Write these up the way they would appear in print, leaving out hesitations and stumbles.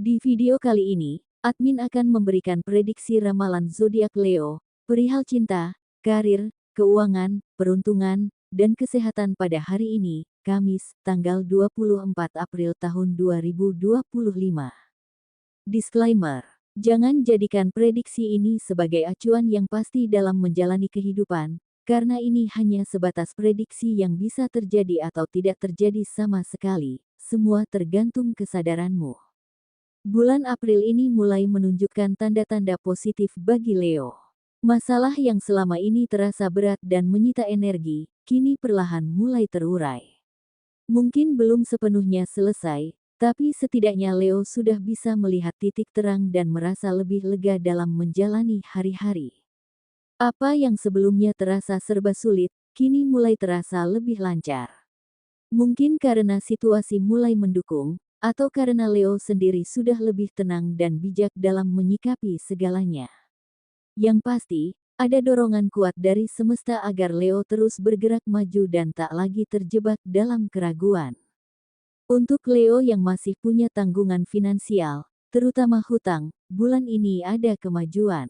Di video kali ini, admin akan memberikan prediksi ramalan zodiak Leo, perihal cinta, karir, keuangan, peruntungan, dan kesehatan pada hari ini, Kamis, tanggal 24 April tahun 2025. Disclaimer: jangan jadikan prediksi ini sebagai acuan yang pasti dalam menjalani kehidupan, karena ini hanya sebatas prediksi yang bisa terjadi atau tidak terjadi sama sekali. Semua tergantung kesadaranmu. Bulan April ini mulai menunjukkan tanda-tanda positif bagi Leo. Masalah yang selama ini terasa berat dan menyita energi, kini perlahan mulai terurai. Mungkin belum sepenuhnya selesai, tapi setidaknya Leo sudah bisa melihat titik terang dan merasa lebih lega dalam menjalani hari-hari. Apa yang sebelumnya terasa serba sulit, kini mulai terasa lebih lancar. Mungkin karena situasi mulai mendukung, atau karena Leo sendiri sudah lebih tenang dan bijak dalam menyikapi segalanya. Yang pasti, ada dorongan kuat dari semesta agar Leo terus bergerak maju dan tak lagi terjebak dalam keraguan. Untuk Leo yang masih punya tanggungan finansial, terutama hutang, bulan ini ada kemajuan.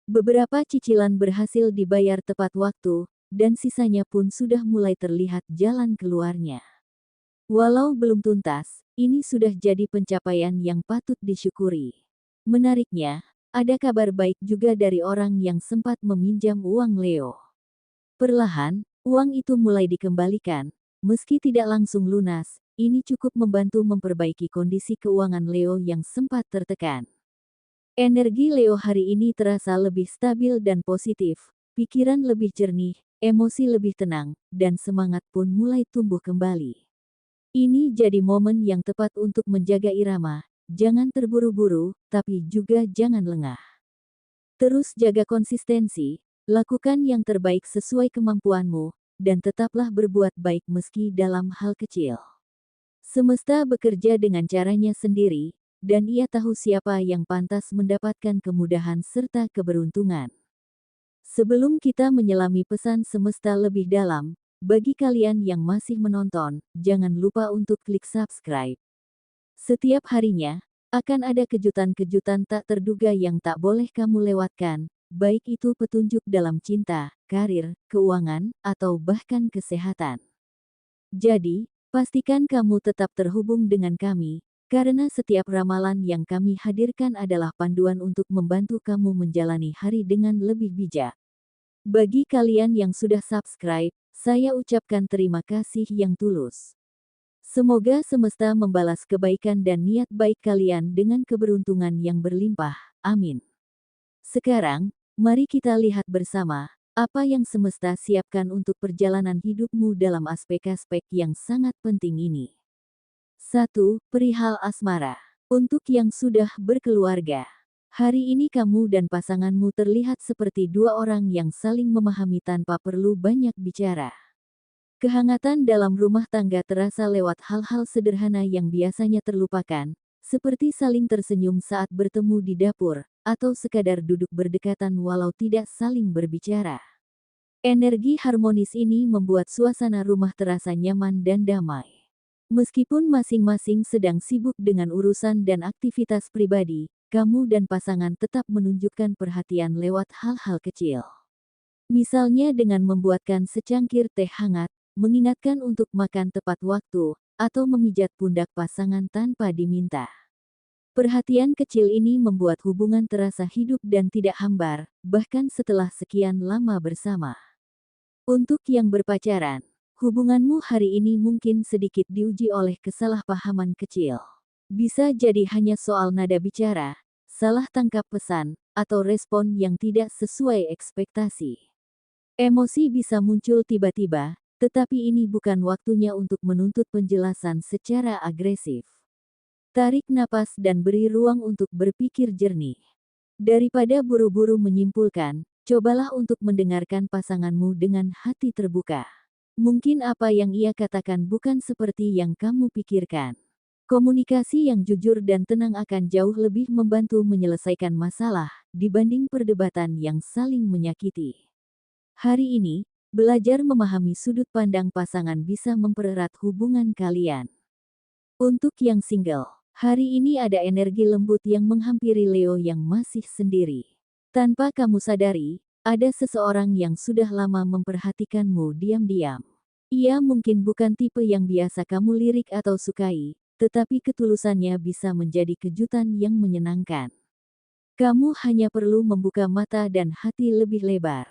Beberapa cicilan berhasil dibayar tepat waktu, dan sisanya pun sudah mulai terlihat jalan keluarnya. Walau belum tuntas, ini sudah jadi pencapaian yang patut disyukuri. Menariknya, ada kabar baik juga dari orang yang sempat meminjam uang Leo. Perlahan, uang itu mulai dikembalikan, meski tidak langsung lunas. Ini cukup membantu memperbaiki kondisi keuangan Leo yang sempat tertekan. Energi Leo hari ini terasa lebih stabil dan positif, pikiran lebih jernih, emosi lebih tenang, dan semangat pun mulai tumbuh kembali. Ini jadi momen yang tepat untuk menjaga irama, jangan terburu-buru, tapi juga jangan lengah. Terus jaga konsistensi, lakukan yang terbaik sesuai kemampuanmu, dan tetaplah berbuat baik meski dalam hal kecil. Semesta bekerja dengan caranya sendiri, dan ia tahu siapa yang pantas mendapatkan kemudahan serta keberuntungan. Sebelum kita menyelami pesan semesta lebih dalam, bagi kalian yang masih menonton, jangan lupa untuk klik subscribe. Setiap harinya, akan ada kejutan-kejutan tak terduga yang tak boleh kamu lewatkan, baik itu petunjuk dalam cinta, karir, keuangan, atau bahkan kesehatan. Jadi, pastikan kamu tetap terhubung dengan kami, karena setiap ramalan yang kami hadirkan adalah panduan untuk membantu kamu menjalani hari dengan lebih bijak. Bagi kalian yang sudah subscribe, saya ucapkan terima kasih yang tulus. Semoga semesta membalas kebaikan dan niat baik kalian dengan keberuntungan yang berlimpah. Amin. Sekarang, mari kita lihat bersama, apa yang semesta siapkan untuk perjalanan hidupmu dalam aspek-aspek yang sangat penting ini. 1. Perihal asmara. Untuk yang sudah berkeluarga. Hari ini kamu dan pasanganmu terlihat seperti dua orang yang saling memahami tanpa perlu banyak bicara. Kehangatan dalam rumah tangga terasa lewat hal-hal sederhana yang biasanya terlupakan, seperti saling tersenyum saat bertemu di dapur, atau sekadar duduk berdekatan walau tidak saling berbicara. Energi harmonis ini membuat suasana rumah terasa nyaman dan damai. Meskipun masing-masing sedang sibuk dengan urusan dan aktivitas pribadi, kamu dan pasangan tetap menunjukkan perhatian lewat hal-hal kecil. Misalnya dengan membuatkan secangkir teh hangat, mengingatkan untuk makan tepat waktu, atau memijat pundak pasangan tanpa diminta. Perhatian kecil ini membuat hubungan terasa hidup dan tidak hambar, bahkan setelah sekian lama bersama. Untuk yang berpacaran, hubunganmu hari ini mungkin sedikit diuji oleh kesalahpahaman kecil. Bisa jadi hanya soal nada bicara, salah tangkap pesan, atau respon yang tidak sesuai ekspektasi. Emosi bisa muncul tiba-tiba, tetapi ini bukan waktunya untuk menuntut penjelasan secara agresif. Tarik napas dan beri ruang untuk berpikir jernih. Daripada buru-buru menyimpulkan, cobalah untuk mendengarkan pasanganmu dengan hati terbuka. Mungkin apa yang ia katakan bukan seperti yang kamu pikirkan. Komunikasi yang jujur dan tenang akan jauh lebih membantu menyelesaikan masalah, dibanding perdebatan yang saling menyakiti. Hari ini, belajar memahami sudut pandang pasangan bisa mempererat hubungan kalian. Untuk yang single, Hari ini ada energi lembut yang menghampiri Leo yang masih sendiri. Tanpa kamu sadari, ada seseorang yang sudah lama memperhatikanmu diam-diam. Ia mungkin bukan tipe yang biasa kamu lirik atau sukai, tetapi ketulusannya bisa menjadi kejutan yang menyenangkan. Kamu hanya perlu membuka mata dan hati lebih lebar.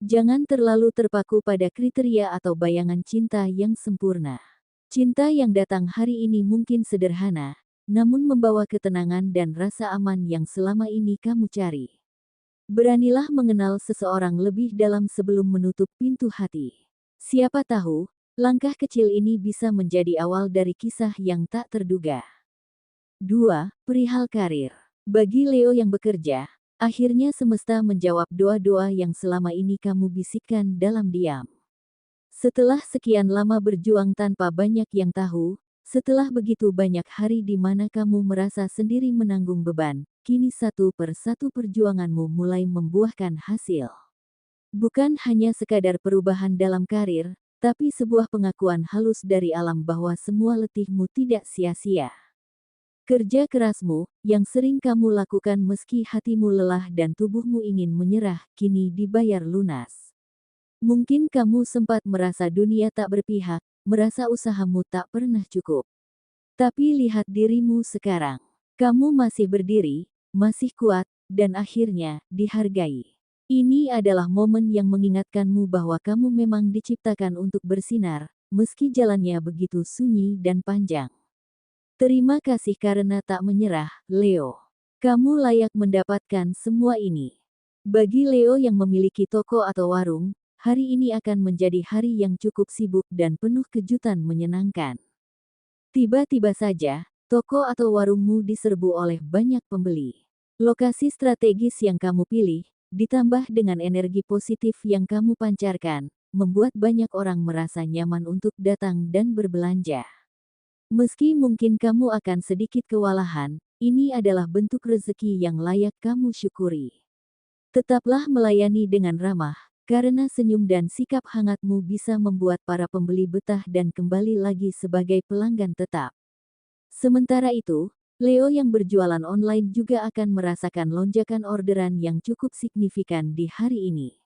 Jangan terlalu terpaku pada kriteria atau bayangan cinta yang sempurna. Cinta yang datang hari ini mungkin sederhana, namun membawa ketenangan dan rasa aman yang selama ini kamu cari. Beranilah mengenal seseorang lebih dalam sebelum menutup pintu hati. Siapa tahu, langkah kecil ini bisa menjadi awal dari kisah yang tak terduga. 2. Perihal karir. Bagi Leo yang bekerja, akhirnya semesta menjawab doa-doa yang selama ini kamu bisikkan dalam diam. Setelah sekian lama berjuang tanpa banyak yang tahu, setelah begitu banyak hari di mana kamu merasa sendiri menanggung beban, kini satu persatu perjuanganmu mulai membuahkan hasil. Bukan hanya sekadar perubahan dalam karir, tapi sebuah pengakuan halus dari alam bahwa semua letihmu tidak sia-sia. Kerja kerasmu, yang sering kamu lakukan meski hatimu lelah dan tubuhmu ingin menyerah, kini dibayar lunas. Mungkin kamu sempat merasa dunia tak berpihak, merasa usahamu tak pernah cukup. Tapi lihat dirimu sekarang. Kamu masih berdiri, masih kuat, dan akhirnya dihargai. Ini adalah momen yang mengingatkanmu bahwa kamu memang diciptakan untuk bersinar, meski jalannya begitu sunyi dan panjang. Terima kasih karena tak menyerah, Leo. Kamu layak mendapatkan semua ini. Bagi Leo yang memiliki toko atau warung, hari ini akan menjadi hari yang cukup sibuk dan penuh kejutan menyenangkan. Tiba-tiba saja, toko atau warungmu diserbu oleh banyak pembeli. Lokasi strategis yang kamu pilih, ditambah dengan energi positif yang kamu pancarkan, membuat banyak orang merasa nyaman untuk datang dan berbelanja. Meski mungkin kamu akan sedikit kewalahan, ini adalah bentuk rezeki yang layak kamu syukuri. Tetaplah melayani dengan ramah, karena senyum dan sikap hangatmu bisa membuat para pembeli betah dan kembali lagi sebagai pelanggan tetap. Sementara itu, Leo yang berjualan online juga akan merasakan lonjakan orderan yang cukup signifikan di hari ini.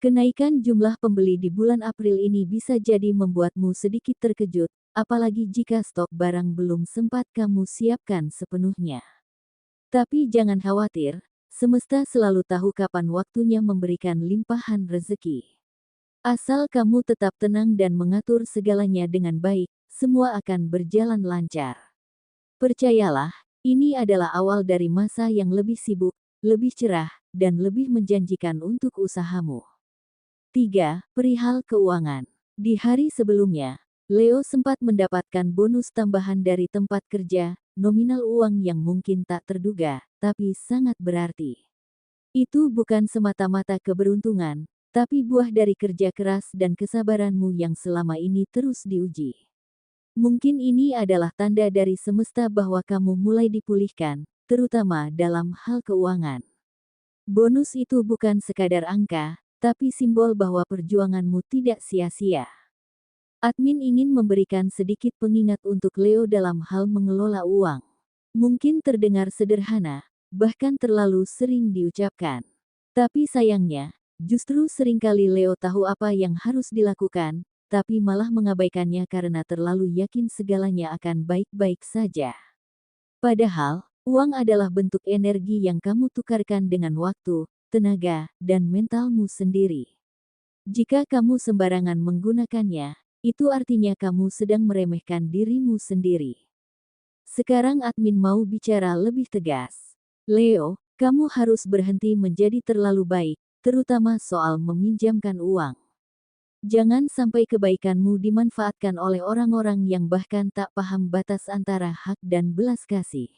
Kenaikan jumlah pembeli di bulan April ini bisa jadi membuatmu sedikit terkejut, apalagi jika stok barang belum sempat kamu siapkan sepenuhnya. Tapi jangan khawatir, semesta selalu tahu kapan waktunya memberikan limpahan rezeki. Asal kamu tetap tenang dan mengatur segalanya dengan baik, semua akan berjalan lancar. Percayalah, ini adalah awal dari masa yang lebih sibuk, lebih cerah, dan lebih menjanjikan untuk usahamu. 3. Perihal keuangan. Di hari sebelumnya, Leo sempat mendapatkan bonus tambahan dari tempat kerja, nominal uang yang mungkin tak terduga, tapi sangat berarti. Itu bukan semata-mata keberuntungan, tapi buah dari kerja keras dan kesabaranmu yang selama ini terus diuji. Mungkin ini adalah tanda dari semesta bahwa kamu mulai dipulihkan, terutama dalam hal keuangan. Bonus itu bukan sekadar angka, tapi simbol bahwa perjuanganmu tidak sia-sia. Admin ingin memberikan sedikit pengingat untuk Leo dalam hal mengelola uang. Mungkin terdengar sederhana, bahkan terlalu sering diucapkan. Tapi sayangnya, justru seringkali Leo tahu apa yang harus dilakukan, tapi malah mengabaikannya karena terlalu yakin segalanya akan baik-baik saja. Padahal, uang adalah bentuk energi yang kamu tukarkan dengan waktu, tenaga, dan mentalmu sendiri. Jika kamu sembarangan menggunakannya, itu artinya kamu sedang meremehkan dirimu sendiri. Sekarang admin mau bicara lebih tegas. Leo, kamu harus berhenti menjadi terlalu baik, terutama soal meminjamkan uang. Jangan sampai kebaikanmu dimanfaatkan oleh orang-orang yang bahkan tak paham batas antara hak dan belas kasih.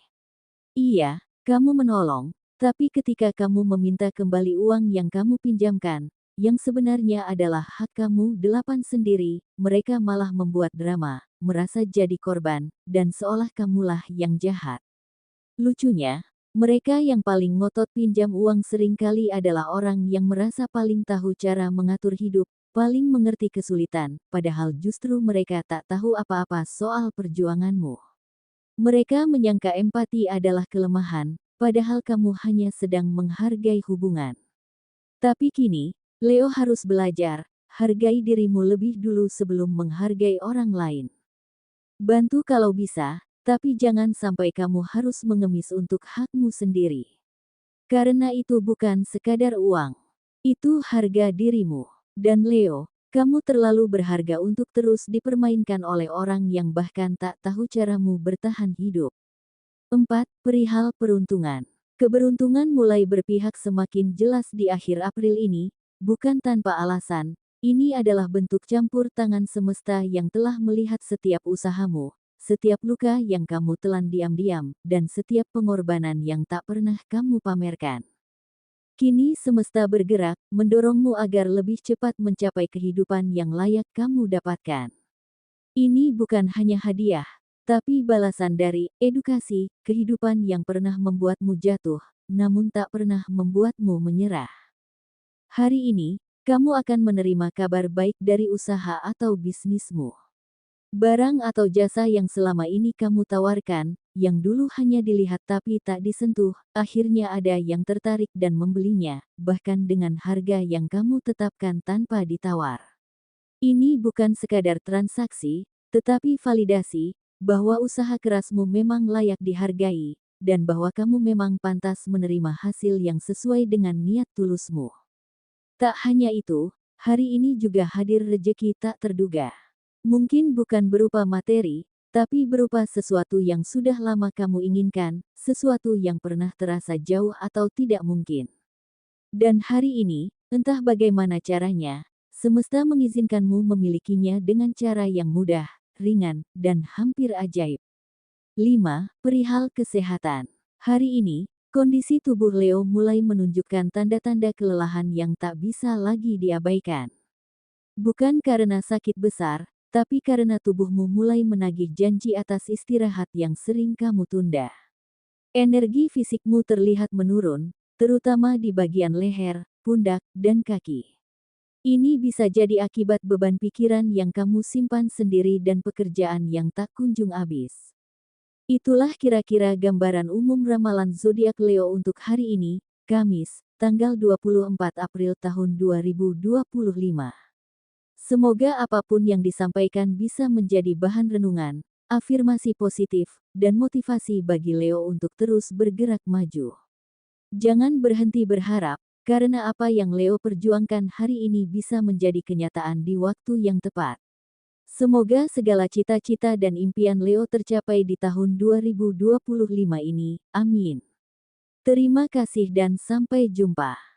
Iya, kamu menolong, tapi ketika kamu meminta kembali uang yang kamu pinjamkan, yang sebenarnya adalah hak kamu sendiri, mereka malah membuat drama, merasa jadi korban, dan seolah kamulah yang jahat. Lucunya, mereka yang paling ngotot pinjam uang seringkali adalah orang yang merasa paling tahu cara mengatur hidup, paling mengerti kesulitan, padahal justru mereka tak tahu apa-apa soal perjuanganmu. Mereka menyangka empati adalah kelemahan, padahal kamu hanya sedang menghargai hubungan. Tapi kini, Leo harus belajar, hargai dirimu lebih dulu sebelum menghargai orang lain. Bantu kalau bisa, tapi jangan sampai kamu harus mengemis untuk hakmu sendiri. Karena itu bukan sekadar uang. Itu harga dirimu. Dan Leo, kamu terlalu berharga untuk terus dipermainkan oleh orang yang bahkan tak tahu caramu bertahan hidup. 4. Perihal peruntungan. Keberuntungan mulai berpihak semakin jelas di akhir April ini, bukan tanpa alasan. Ini adalah bentuk campur tangan semesta yang telah melihat setiap usahamu, setiap luka yang kamu telan diam-diam, dan setiap pengorbanan yang tak pernah kamu pamerkan. Kini semesta bergerak, mendorongmu agar lebih cepat mencapai kehidupan yang layak kamu dapatkan. Ini bukan hanya hadiah, tapi balasan dari edukasi, kehidupan yang pernah membuatmu jatuh, namun tak pernah membuatmu menyerah. Hari ini, kamu akan menerima kabar baik dari usaha atau bisnismu. Barang atau jasa yang selama ini kamu tawarkan, yang dulu hanya dilihat tapi tak disentuh, akhirnya ada yang tertarik dan membelinya, bahkan dengan harga yang kamu tetapkan tanpa ditawar. Ini bukan sekadar transaksi, tetapi validasi, bahwa usaha kerasmu memang layak dihargai, dan bahwa kamu memang pantas menerima hasil yang sesuai dengan niat tulusmu. Tak hanya itu, hari ini juga hadir rejeki tak terduga. Mungkin bukan berupa materi, tapi berupa sesuatu yang sudah lama kamu inginkan, sesuatu yang pernah terasa jauh atau tidak mungkin. Dan hari ini, entah bagaimana caranya, semesta mengizinkanmu memilikinya dengan cara yang mudah, ringan, dan hampir ajaib. 5. Perihal kesehatan. Hari ini, kondisi tubuh Leo mulai menunjukkan tanda-tanda kelelahan yang tak bisa lagi diabaikan. Bukan karena sakit besar, tapi karena tubuhmu mulai menagih janji atas istirahat yang sering kamu tunda. Energi fisikmu terlihat menurun, terutama di bagian leher, pundak, dan kaki. Ini bisa jadi akibat beban pikiran yang kamu simpan sendiri dan pekerjaan yang tak kunjung habis. Itulah kira-kira gambaran umum ramalan zodiak Leo untuk hari ini, Kamis, tanggal 24 April tahun 2025. Semoga apapun yang disampaikan bisa menjadi bahan renungan, afirmasi positif, dan motivasi bagi Leo untuk terus bergerak maju. Jangan berhenti berharap, karena apa yang Leo perjuangkan hari ini bisa menjadi kenyataan di waktu yang tepat. Semoga segala cita-cita dan impian Leo tercapai di tahun 2025 ini. Amin. Terima kasih dan sampai jumpa.